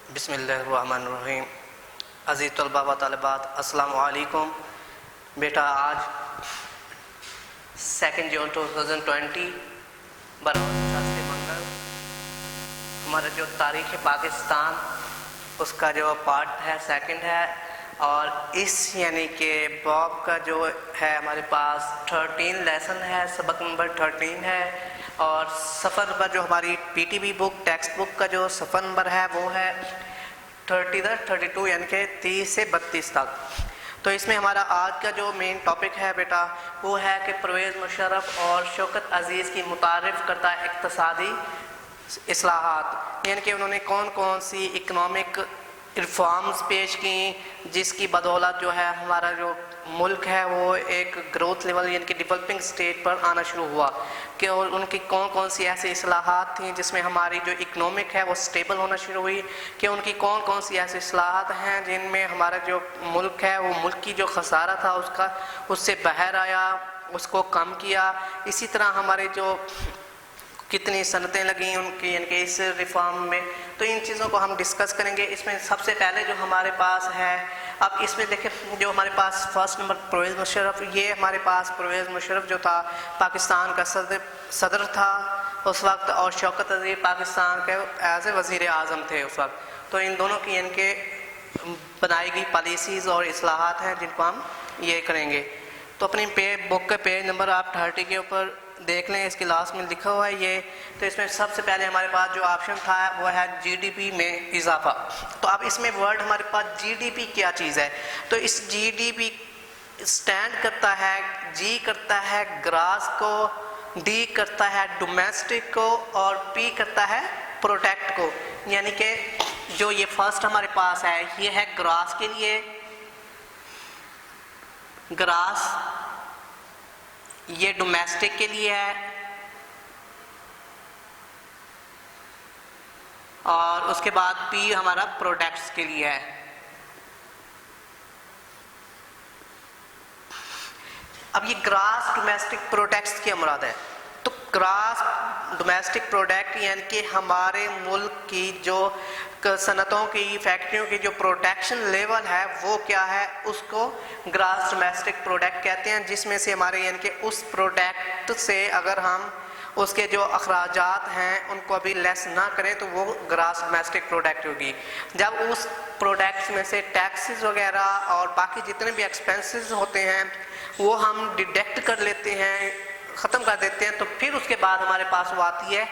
بسم اللہ الرحمن الرحیم۔ عزیز طلباء و طالبات، السلام علیکم۔ بیٹا آج 2 جون 2020 بروز تھرسڈے منگل ہمارا جو تاریخ پاکستان اس کا جو پارٹ ہے 2 ہے، اور اس یعنی کہ باب کا جو ہے ہمارے پاس 13 لیسن ہے، سبق نمبر 13 ہے، اور صفحہ نمبر جو ہماری P T B book text book کا جو صفحہ نمبر ہے وہ ہے 32 یعنی کہ 30 سے 32 تک۔ تو اس میں ہمارا آج کا جو مین ٹاپک ہے بیٹا وہ ہے کہ پرویز مشرف اور شوکت عزیز کی متعارف کرتا اقتصادی اصلاحات، یعنی کہ انہوں نے کون کون سی اکنامک ریفارمز پیش کی جس کی بدولت جو ہے ہمارا جو ملک ہے وہ ایک گروتھ لیول یعنی کہ ڈیولپنگ سٹیج پر آنا شروع ہوا، کہ اور ان کی کون کون سی ایسی اصلاحات تھیں جس میں ہماری جو اکنامک ہے وہ سٹیبل ہونا شروع ہوئی، کہ ان کی کون کون سی ایسی اصلاحات ہیں جن میں ہمارا جو ملک ہے وہ ملک کی جو خسارہ تھا اس سے باہر آیا، اس کو کم کیا۔ اسی طرح ہمارے جو کتنی صنعتیں لگیں ان کی یعنی کہ اس ریفارم میں، تو ان چیزوں کو ہم ڈسکس کریں گے۔ اس میں سب سے پہلے جو ہمارے پاس ہے، اب اس میں دیکھیں جو ہمارے پاس فرسٹ نمبر پرویز مشرف، یہ ہمارے پاس پرویز مشرف جو تھا پاکستان کا صدر تھا اس وقت، اور شوکت عزیز پاکستان کے ایز اے وزیر اعظم تھے اس وقت۔ تو ان دونوں کی یعنی کہ بنائی گئی پالیسیز اور اصلاحات ہیں جن کو ہم یہ کریں گے۔ تو اپنی بک کے پیج نمبر آپ 30 کے اوپر دیکھ لیں، اس کے لاسٹ میں لکھا ہوا ہے یہ۔ تو اس میں سب سے پہلے ہمارے پاس جو آپشن تھا وہ ہے جی ڈی پی میں اضافہ۔ تو اب اس میں ورڈ ہمارے پاس جی ڈی پی کیا چیز ہے، تو اس جی ڈی پی سٹینڈ کرتا ہے، جی کرتا ہے گراس کو، ڈی کرتا ہے ڈومیسٹک کو، اور پی کرتا ہے پروڈکٹ کو۔ یعنی کہ جو یہ فرسٹ ہمارے پاس ہے یہ ہے گراس کے لیے، گراس یہ ڈومیسٹک کے لیے ہے، اور اس کے بعد پی ہمارا پروڈکٹس کے لیے ہے۔ اب یہ گراس ڈومیسٹک پروڈکٹس کی مراد ہے، تو گراس ڈومیسٹک پروڈکٹ یعنی کہ ہمارے ملک کی جو صنعتوں کی فیکٹریوں کی جو پروڈکشن لیول ہے وہ کیا ہے، اس کو گراس ڈومیسٹک پروڈکٹ کہتے ہیں، جس میں سے ہمارے یعنی کہ اس پروڈکٹ سے اگر ہم اس کے جو اخراجات ہیں ان کو ابھی لیس نہ کریں تو وہ گراس ڈومیسٹک پروڈکٹ ہوگی۔ جب اس پروڈکٹس میں سے ٹیکسز وغیرہ اور باقی جتنے بھی ایکسپینسز ہوتے ہیں وہ ہم ڈیڈکٹ کر لیتے ہیں، ختم کر دیتے ہیں، تو پھر اس کے بعد ہمارے پاس وہ آتی ہے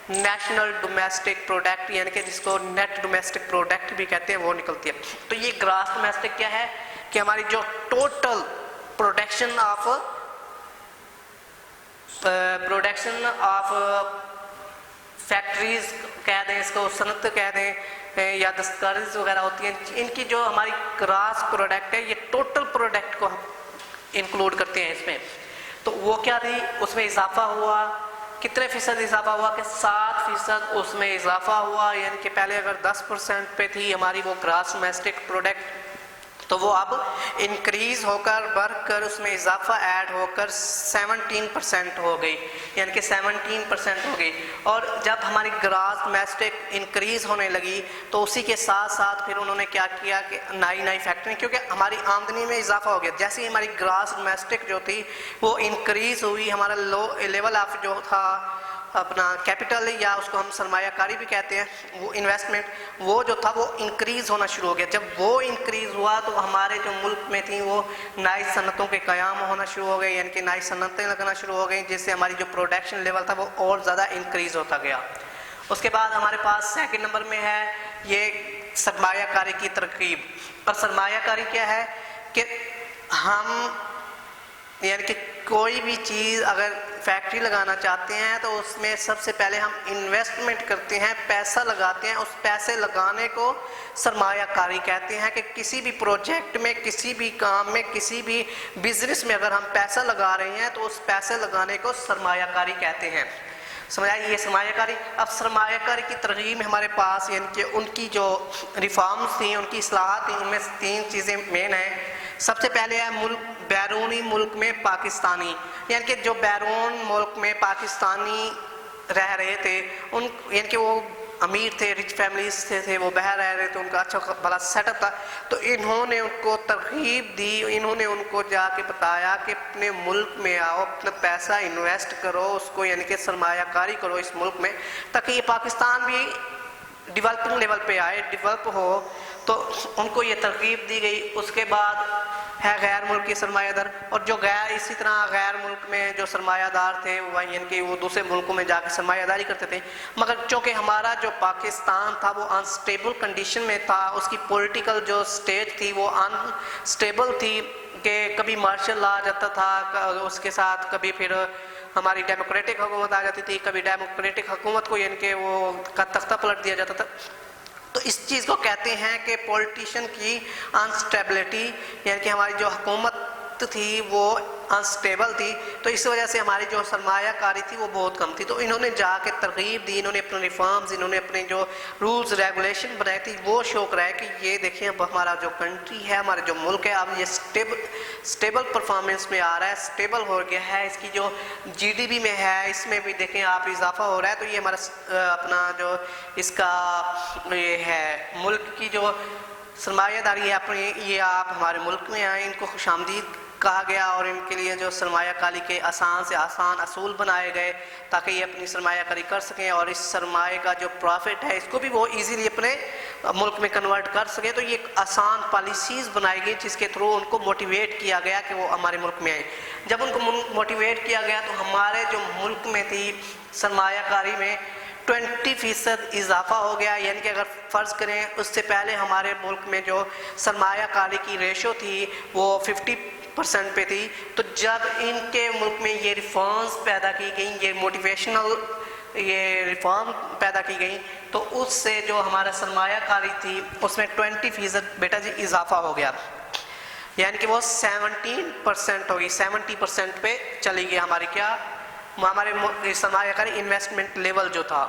نیشنل ڈومیسٹک پروڈکٹ، یعنی کہ جس کو نیٹ ڈومیسٹک پروڈکٹ بھی کہتے ہیں، وہ نکلتی ہے۔ تو یہ گراس ڈومیسٹک کیا ہے کہ ہماری جو ٹوٹل پروڈکشن آف فیکٹریز کہہ دیں، اس کو صنعت کہہ دیں، یا دستکاریز وغیرہ ہوتی ہیں، ان کی جو ہماری گراس پروڈکٹ ہے یہ ٹوٹل پروڈکٹ کو ہم انکلوڈ کرتے ہیں اس میں۔ تو وہ کیا تھی، اس میں اضافہ ہوا، کتنے فیصد اضافہ ہوا کہ 7% اس میں اضافہ ہوا، یعنی کہ پہلے اگر 10% پہ تھی ہماری وہ گراس ڈومیسٹک پروڈکٹ تو وہ اب انکریز ہو کر بڑھ کر اس میں اضافہ ایڈ ہو کر 17% ہو گئی، یعنی کہ 17% ہو گئی۔ اور جب ہماری گراس ڈومیسٹک انکریز ہونے لگی تو اسی کے ساتھ ساتھ پھر انہوں نے کیا کیا کہ نئی فیکٹری، کیونکہ ہماری آمدنی میں اضافہ ہو گیا، جیسے ہی ہماری گراس ڈومیسٹک جو تھی وہ انکریز ہوئی، ہمارا لیول آف جو تھا اپنا کیپٹل یا اس کو ہم سرمایہ کاری بھی کہتے ہیں، وہ انویسٹمنٹ وہ جو تھا وہ انکریز ہونا شروع ہو گیا۔ جب وہ انکریز ہوا تو ہمارے جو ملک میں تھیں وہ نئی صنعتوں کے قیام ہونا شروع ہو گئے، یعنی کہ نئی صنعتیں لگنا شروع ہو گئیں، جس سے ہماری جو پروڈکشن لیول تھا وہ اور زیادہ انکریز ہوتا گیا۔ اس کے بعد ہمارے پاس 2 نمبر میں ہے یہ سرمایہ کاری کی ترغیب۔ اور سرمایہ کاری کیا ہے کہ ہم یعنی کہ کوئی بھی چیز اگر فیکٹری لگانا چاہتے ہیں تو اس میں سب سے پہلے ہم انویسٹمنٹ کرتے ہیں، پیسہ لگاتے ہیں، اس پیسے لگانے کو سرمایہ کاری کہتے ہیں۔ کہ کسی بھی پروجیکٹ میں، کسی بھی کام میں، کسی بھی بزنس میں اگر ہم پیسہ لگا رہے ہیں تو اس پیسے لگانے کو سرمایہ کاری کہتے ہیں۔ سمجھا یہ سرمایہ کاری۔ اب سرمایہ کاری کی ترغیب ہمارے پاس یعنی کہ ان کی جو ریفارمز تھیں، ان کی اصلاحات تھیں، ان میں 3 چیزیں مین ہیں۔ سب سے پہلے ہے بیرونی ملک میں پاکستانی، یعنی کہ جو بیرون ملک میں پاکستانی رہ رہے تھے ان یعنی کہ وہ امیر تھے، رچ فیملیز سے تھے، وہ باہر رہ رہے تھے، ان کا اچھا بھلا سیٹ اپ تھا، تو انہوں نے ان کو ترغیب دی، انہوں نے ان کو جا کے بتایا کہ اپنے ملک میں آؤ، اپنا پیسہ انویسٹ کرو اس کو، یعنی کہ سرمایہ کاری کرو اس ملک میں، تاکہ یہ پاکستان بھی ڈیولپنگ لیول پہ آئے، ڈیولپ ہو۔ تو ان کو یہ ترغیب دی گئی۔ اس کے بعد ہے غیر ملکی سرمایہ دار، اور جو اسی طرح غیر ملک میں جو سرمایہ دار تھے وہ یعنی کہ وہ دوسرے ملکوں میں جا کے سرمایہ داری کرتے تھے، مگر چونکہ ہمارا جو پاکستان تھا وہ انسٹیبل کنڈیشن میں تھا، اس کی پولیٹیکل جو سٹیٹ تھی وہ انسٹیبل تھی، کہ کبھی مارشل لا آ جاتا تھا، اس کے ساتھ کبھی پھر ہماری ڈیموکریٹک حکومت آ جاتی تھی، کبھی ڈیموکریٹک حکومت کو یعنی کہ وہ کا تختہ پلٹ دیا جاتا تھا۔ تو اس چیز کو کہتے ہیں کہ پولیٹیشین کی انسٹیبلٹی، یعنی کہ ہماری جو حکومت تھی وہ انسٹیبل تھی، تو اس وجہ سے ہماری جو سرمایہ کاری تھی وہ بہت کم تھی۔ تو انہوں نے جا کے ترغیب دی، انہوں نے اپنے ریفارمز، انہوں نے اپنے جو رولز ریگولیشن بنائی تھی وہ شو کرائے کہ یہ دیکھیں اب ہمارا جو کنٹری ہے، ہمارا جو ملک ہے، اب یہ سٹیبل پرفارمنس میں آ رہا ہے، سٹیبل ہو گیا ہے، اس کی جو جی ڈی پی میں ہے اس میں بھی دیکھیں آپ اضافہ ہو رہا ہے۔ تو یہ ہمارا اپنا جو اس کا یہ ہے ملک کی جو سرمایہ داری ہے اپنی، یہ آپ ہمارے ملک میں آئیں، ان کو خوش آمدید کہا گیا، اور ان کے لیے جو سرمایہ کاری کے آسان سے آسان اصول بنائے گئے تاکہ یہ اپنی سرمایہ کاری کر سکیں، اور اس سرمایہ کا جو پروفٹ ہے اس کو بھی وہ ایزیلی اپنے ملک میں کنورٹ کر سکیں۔ تو یہ ایک آسان پالیسیز بنائی گئی جس کے تھرو ان کو موٹیویٹ کیا گیا کہ وہ ہمارے ملک میں آئیں۔ جب ان کو موٹیویٹ کیا گیا تو ہمارے جو ملک میں تھی سرمایہ کاری میں 20% اضافہ ہو گیا، یعنی کہ اگر فرض کریں اس سے پہلے ہمارے ملک میں جو سرمایہ کاری کی ریشو تھی وہ 50% پہ تھی، تو جب ان کے ملک میں یہ ریفارمز پیدا کی گئیں، یہ موٹیویشنل یہ ریفارم پیدا کی گئیں، تو اس سے جو ہمارا سرمایہ کاری تھی اس میں 20% بیٹا جی اضافہ ہو گیا، یعنی کہ وہ 17% ہوگی، 70% پہ چلی گئی ہماری کیا ہمارے سرمایہ کاری انویسٹمنٹ لیول جو تھا۔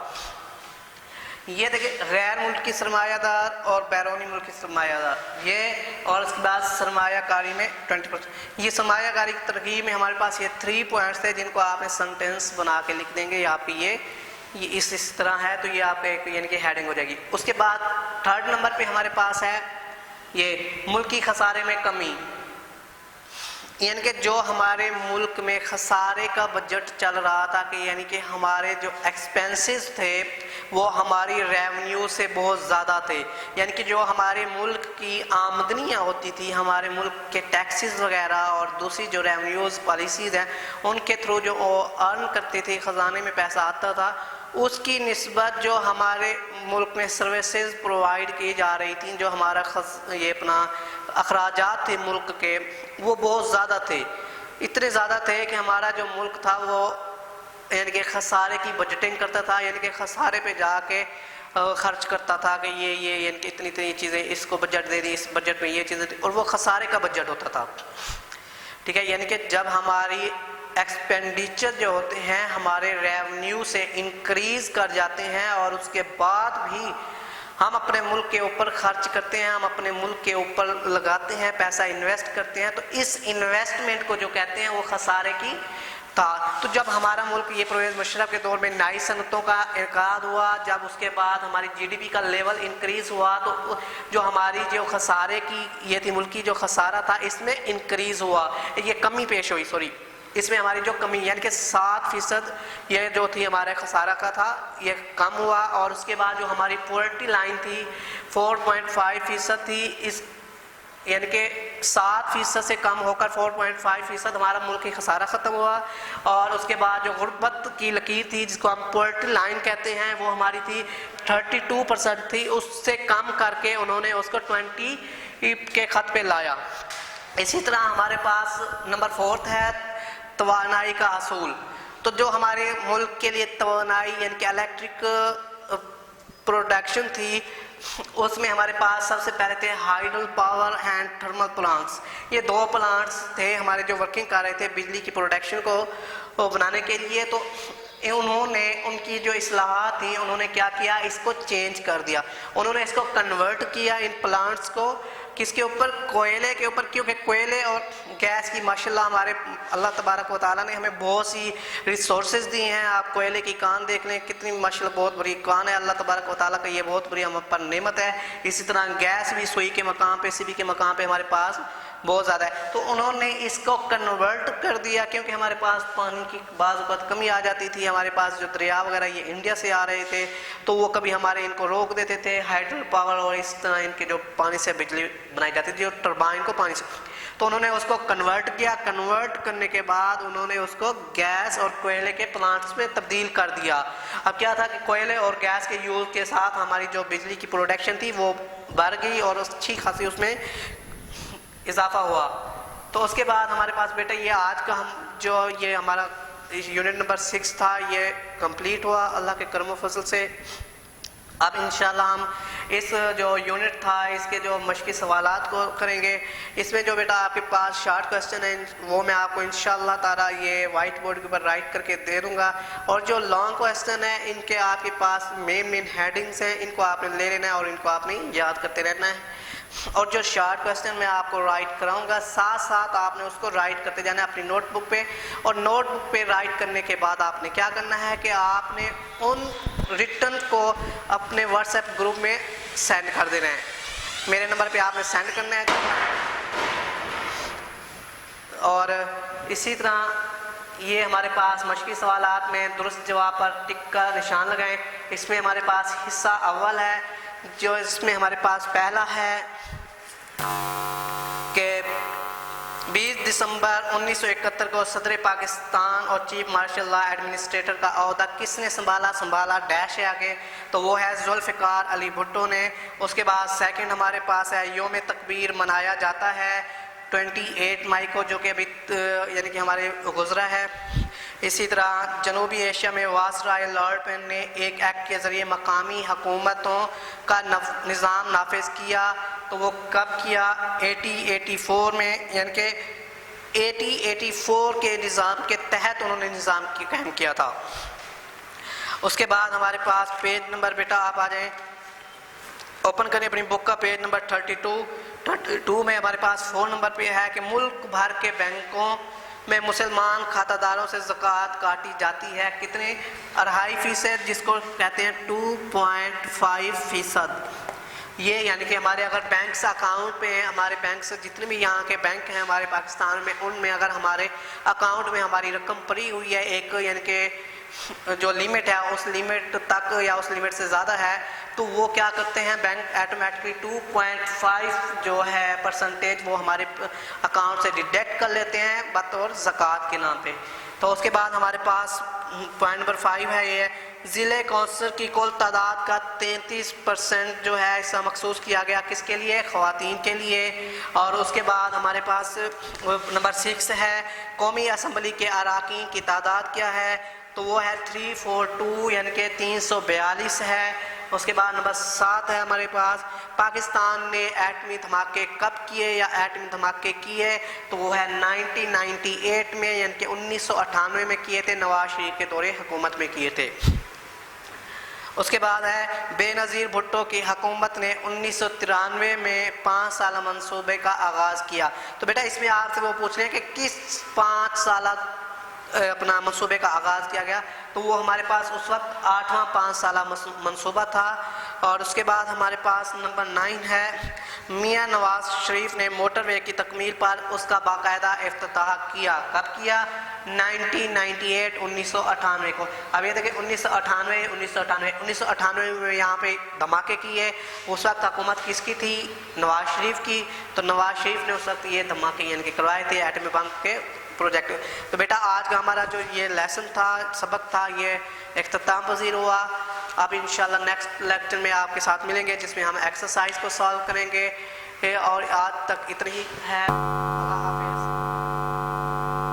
یہ دیکھیں غیر ملکی سرمایہ دار اور بیرونی ملکی سرمایہ دار، یہ اور اس کے بعد سرمایہ کاری میں 20%۔ یہ سرمایہ کاری کی ترغیب میں ہمارے پاس یہ 3 پوائنٹس تھے جن کو آپ نے سنٹینس بنا کے لکھ دیں گے، یہاں پہ یہ اس طرح ہے، تو یہ آپ ایک یعنی کہ ہیڈنگ ہو جائے گی۔ اس کے بعد 3rd نمبر پہ ہمارے پاس ہے یہ ملکی خسارے میں کمی، یعنی کہ جو ہمارے ملک میں خسارے کا بجٹ چل رہا تھا، کہ یعنی کہ ہمارے جو ایکسپینسز تھے وہ ہماری ریونیو سے بہت زیادہ تھے، یعنی کہ جو ہمارے ملک کی آمدنیاں ہوتی تھی، ہمارے ملک کے ٹیکسز وغیرہ اور دوسری جو ریونیوز پالیسیز ہیں ان کے تھرو جو ارن کرتے تھے، خزانے میں پیسہ آتا تھا، اس کی نسبت جو ہمارے ملک میں سروسز پرووائڈ کی جا رہی تھیں، جو ہمارا یہ اپنا اخراجات تھے ملک کے وہ بہت زیادہ تھے، اتنے زیادہ تھے کہ ہمارا جو ملک تھا وہ یعنی کہ خسارے کی بجٹنگ کرتا تھا، یعنی کہ خسارے پہ جا کے خرچ کرتا تھا کہ یہ یعنی کہ اتنی چیزیں اس کو بجٹ دے دی، اس بجٹ میں یہ چیزیں، اور وہ خسارے کا بجٹ ہوتا تھا، ٹھیک ہے۔ یعنی کہ جب ہماری ایکسپینڈیچر جو ہوتے ہیں ہمارے ریونیو سے انکریز کر جاتے ہیں اور اس کے بعد بھی ہم اپنے ملک کے اوپر خرچ کرتے ہیں، ہم اپنے ملک کے اوپر لگاتے ہیں پیسہ، انویسٹ کرتے ہیں، تو اس انویسٹمنٹ کو جو کہتے ہیں وہ خسارے کی تھا۔ تو جب ہمارا ملک یہ پرویز مشرف کے دور میں نئی صنعتوں کا انعقاد ہوا، جب اس کے بعد ہماری جی ڈی پی کا لیول انکریز ہوا، تو جو ہماری جو خسارے کی یہ تھی ملکی جو خسارہ تھا اس میں انکریز ہوا، یہ کمی پیش ہوئی، اس میں ہماری جو کمی یعنی کہ 7% یہ جو تھی ہمارے خسارہ کا تھا یہ کم ہوا، اور اس کے بعد جو ہماری پورٹی لائن تھی 4.5% تھی، اس یعنی کہ 7% سے کم ہو کر 4.5% ہمارا ملکی خسارہ ختم ہوا، اور اس کے بعد جو غربت کی لکیر تھی جس کو ہم پورٹی لائن کہتے ہیں وہ ہماری تھی 32% تھی، اس سے کم کر کے انہوں نے اس کو 20 کے خط پہ لایا۔ اسی طرح ہمارے پاس نمبر 4 ہے توانائی کا حصول، تو جو ہمارے ملک کے لیے توانائی یعنی کہ الیکٹرک پروڈکشن تھی اس میں ہمارے پاس سب سے پہلے تھے hydel power and thermal plants, یہ 2 پلانٹس تھے ہمارے جو ورکنگ کر رہے تھے بجلی کی پروڈکشن کو بنانے کے لیے، تو انہوں نے ان کی جو اصلاحات تھیں انہوں نے کیا کیا، اس کو چینج کر دیا، انہوں نے اس کو کنورٹ کیا ان پلانٹس کو کس کے اوپر؟ کوئلے کے اوپر، کیونکہ کوئلے اور گیس کی ماشاءاللہ ہمارے اللہ تبارک و تعالیٰ نے ہمیں بہت سی ریسورسز دی ہیں. آپ کوئلے کی کان دیکھ لیں، کتنی ماشاءاللہ بہت بڑی کان ہے اللہ تبارک و تعالیٰ کا، یہ بہت بڑی ہم پر نعمت ہے. اسی طرح گیس بھی سوئی کے مقام پہ، CB کے مقام پہ ہمارے پاس بہت زیادہ ہے. تو انہوں نے اس کو کنورٹ کر دیا، کیونکہ ہمارے پاس پانی کی بعض اوقات کمی آ جاتی تھی. ہمارے پاس جو دریا وغیرہ یہ انڈیا سے آ رہے تھے تو وہ کبھی ہمارے ان کو روک دیتے تھے، ہائیڈرل پاور، اور اس طرح ان کے جو پانی سے بجلی بنائی جاتی تھی اور ٹربائن کو پانی سے، تو انہوں نے اس کو کنورٹ کیا. کنورٹ کرنے کے بعد انہوں نے اس کو گیس اور کوئلے کے پلانٹس میں تبدیل کر دیا. اب کیا تھا کہ کوئلے اور گیس کے یوز کے ساتھ ہماری جو بجلی کی پروڈکشن تھی وہ بڑھ گئی اور اچھی خاصی اس میں اضافہ ہوا. تو اس کے بعد ہمارے پاس بیٹا یہ آج کا ہم جو یہ ہمارا یونٹ نمبر 6 تھا یہ کمپلیٹ ہوا اللہ کے کرم و فضل سے. اب انشاءاللہ ہم اس جو یونٹ تھا اس کے جو مشقی سوالات کو کریں گے. اس میں جو بیٹا آپ کے پاس شارٹ کوسچن ہیں وہ میں آپ کو انشاءاللہ تعالی یہ وائٹ بورڈ کے اوپر رائٹ کر کے دے دوں گا، اور جو لانگ کوسچن ہیں ان کے آپ کے پاس مین ہیڈنگز ہیں، ان کو آپ نے لے لینا ہے اور ان کو آپ نے یاد کرتے رہنا ہے. اور جو شارٹ کوسچن میں آپ کو رائٹ کراؤں گا ساتھ ساتھ آپ نے اس کو رائٹ کرتے جانا ہے اپنی نوٹ بک پہ. اور نوٹ بک پہ رائٹ کرنے کے بعد آپ نے کیا کرنا ہے کہ آپ نے ان ریٹن کو اپنے واٹس ایپ گروپ میں سینڈ کر دینا ہے. میرے نمبر پہ آپ نے سینڈ کرنا ہے. اور اسی طرح یہ ہمارے پاس مشقی سوالات میں درست جواب پر ٹک کا نشان لگائیں. اس میں ہمارے پاس حصہ اول ہے جو اس میں ہمارے پاس پہلا ہے کہ 20 دسمبر 1971 کو صدر پاکستان اور چیف مارشل لا ایڈمنسٹریٹر کا عہدہ کس نے سنبھالا ڈیش ہے آگے، تو وہ ہے ذوالفقار علی بھٹو نے. اس کے بعد سیکنڈ ہمارے پاس ہے یوم تکبیر منایا جاتا ہے 28 مئی کو، جو کہ ابھی یعنی کہ ہمارے گزرا ہے. اسی طرح جنوبی ایشیا میں وائسرائے لارڈ پین نے ایک ایکٹ کے ذریعے مقامی حکومتوں کا نظام نافذ کیا، تو وہ کب کیا؟ 1884 میں، یعنی کہ 1884 کے نظام کے تحت انہوں نے نظام کی قائم کیا تھا. اس کے بعد ہمارے پاس پیج نمبر بیٹا آپ آ جائیں، اوپن کریں اپنی بک کا پیج نمبر 32 میں ہمارے پاس 4 نمبر پہ ہے کہ ملک بھر کے بینکوں میں مسلمان کھاتہ داروں سے زکوٰۃ کاٹی جاتی ہے کتنے؟ 2.5%، جس کو کہتے ہیں 2.5%. یہ یعنی کہ ہمارے اگر بینکس اکاؤنٹ پہ ہیں، ہمارے بینکس جتنے بھی یہاں کے بینک ہیں ہمارے پاکستان میں، ان میں اگر ہمارے اکاؤنٹ میں ہماری رقم پڑی ہوئی ہے ایک یعنی کہ جو لیمٹ ہے اس لیمٹ تک یا اس لیمٹ سے زیادہ ہے، تو وہ کیا کرتے ہیں بینک ایٹومیٹکلی 2.5 جو ہے پرسنٹیج وہ ہمارے اکاؤنٹ سے ڈیڈکٹ کر لیتے ہیں بطور زکوٰۃ کے نام پہ. تو اس کے بعد ہمارے پاس پوائنٹ نمبر 5 ہے یہ ضلع کونسل کی کل تعداد کا 33% جو ہے اس کا مخصوص کیا گیا کس کے لیے؟ خواتین کے لیے. اور اس کے بعد ہمارے پاس نمبر 6 ہے قومی اسمبلی کے اراکین کی تعداد کیا ہے؟ تو وہ ہے 342 یعنی کہ 342 ہے. اس کے بعد نمبر 7 ہے ہمارے پاس پاکستان نے ایٹمی دھماکے کب کیے یا ایٹمی دھماکے کیے؟ تو وہ ہے 1998 میں یعنی کہ 1998 میں کیے تھے، نواز شریف کے دور حکومت میں کیے تھے. اس کے بعد ہے بے نظیر بھٹو کی حکومت نے 1993 میں 5 سالہ منصوبے کا آغاز کیا. تو بیٹا اس میں آپ سے وہ پوچھ رہے ہیں کہ کس 5 سالہ اپنا منصوبے کا آغاز کیا گیا؟ تو وہ ہمارے پاس اس وقت 8واں 5 سالہ منصوبہ تھا. اور اس کے بعد ہمارے پاس نمبر 9 ہے میاں نواز شریف نے موٹر وے کی تکمیل پر اس کا باقاعدہ افتتاح کیا. کب کیا؟ 1998 کو. اب یہ دیکھیں 1998 میں یہاں پہ دھماکے کیے. اس وقت حکومت کس کی تھی؟ نواز شریف کی. تو نواز شریف نے اس وقت یہ دھماکے یعنی کہ کروائے تھے ایٹمی بم کے پروجیکٹ. تو بیٹا آج کا ہمارا جو یہ لیسن تھا، سبق تھا، یہ اختتام پذیر ہوا. اب انشاءاللہ نیکسٹ لیکچر میں آپ کے ساتھ ملیں گے جس میں ہم ایکسرسائز کو سالو کریں گے. اور آج تک اتنی ہی ہے. اللہ حافظ.